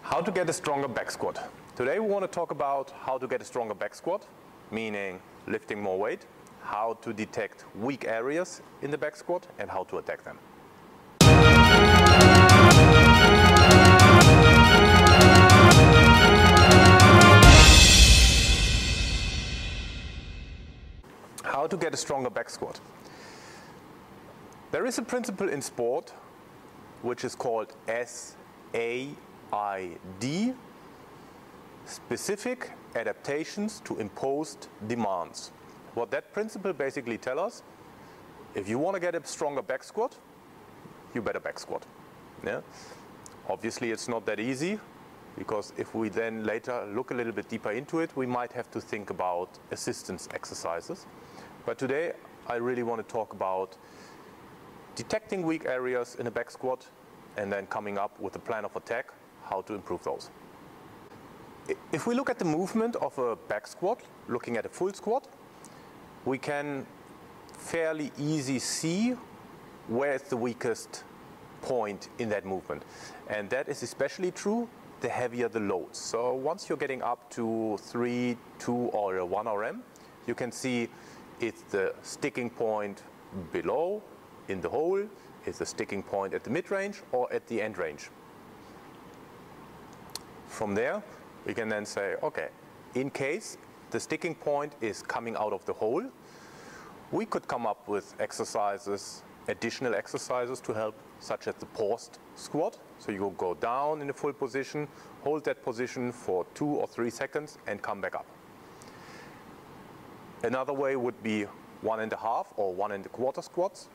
How to get a stronger back squat. Today we want to talk about how to get a stronger back squat, meaning lifting more weight, how to detect weak areas in the back squat and how to attack them. How to get a stronger back squat. There is a principle in sport which is called SAID, specific adaptations to imposed demands. What that principle basically tells us, if you want to get a stronger back squat, you better back squat. Yeah? Obviously it's not that easy, because if we then later look a little bit deeper into it, we might have to think about assistance exercises. But today I really want to talk about detecting weak areas in a back squat and then coming up with a plan of attack, how to improve those. If we look at the movement of a back squat, looking at a full squat, we can fairly easily see where is the weakest point in that movement. And that is especially true the heavier the loads. So once you're getting up to 3, 2 or 1 RM, you can see it's the sticking point below in the hole, it's the sticking point at the mid-range or at the end range. From there, we can then say, okay, in case the sticking point is coming out of the hole, we could come up with exercises, additional exercises to help, such as the paused squat. So you will go down in a full position, hold that position for 2 or 3 seconds and come back up. Another way would be 1.5 or 1.25 squats,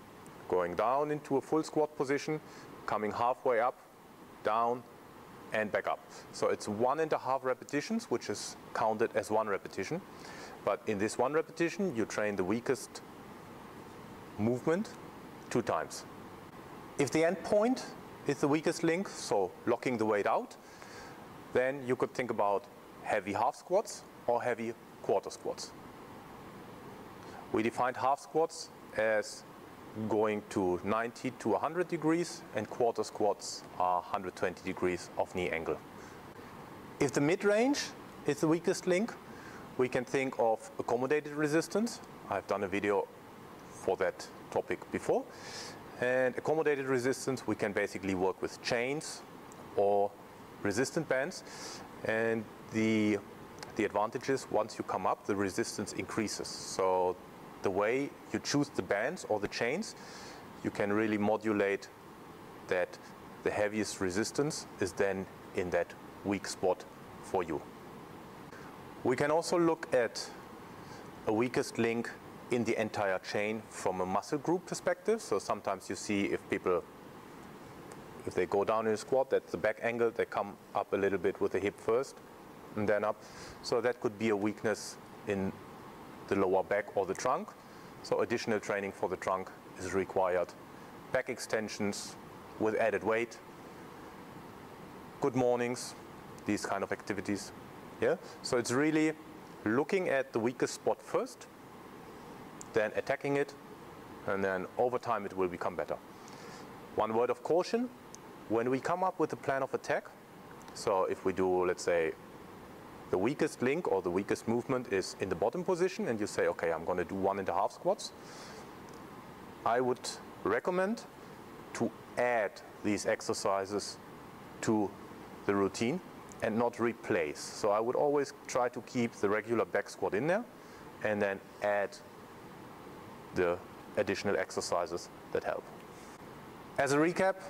going down into a full squat position, coming halfway up, down, and back up. So it's 1.5 repetitions, which is counted as 1 repetition. But in this 1 repetition, you train the weakest movement 2 times. If the end point is the weakest link, so locking the weight out, then you could think about heavy half squats or heavy quarter squats. We defined half squats as going to 90 to 100 degrees and quarter squats are 120 degrees of knee angle. If the mid-range is the weakest link, we can think of accommodated resistance. I've done a video for that topic before. And accommodated resistance, we can basically work with chains or resistant bands. And the advantage is once you come up, the resistance increases. So the way you choose the bands or the chains, you can really modulate that the heaviest resistance is then in that weak spot for you. We can also look at a weakest link in the entire chain from a muscle group perspective. So sometimes you see if people, if they go down in a squat, that's the back angle, they come up a little bit with the hip first and then up. So that could be a weakness in the lower back or the trunk. So additional training for the trunk is required. Back extensions with added weight, good mornings, these kind of activities. Yeah? So it's really looking at the weakest spot first, then attacking it, and then over time it will become better. One word of caution, when we come up with a plan of attack, so if we do, let's say, the weakest link or the weakest movement is in the bottom position and you say, okay, I'm going to do 1.5 squats, I would recommend to add these exercises to the routine and not replace. So I would always try to keep the regular back squat in there and then add the additional exercises that help. As a recap,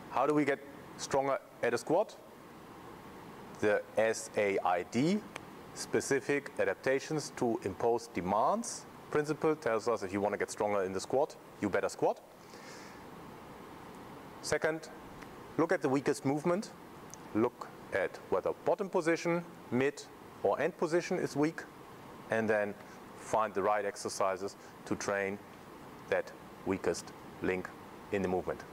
how do we get stronger at a squat? The SAID, specific adaptations to imposed demands principle, tells us if you want to get stronger in the squat, you better squat. Second, look at the weakest movement. Look at whether bottom position, mid or end position is weak, and then find the right exercises to train that weakest link in the movement.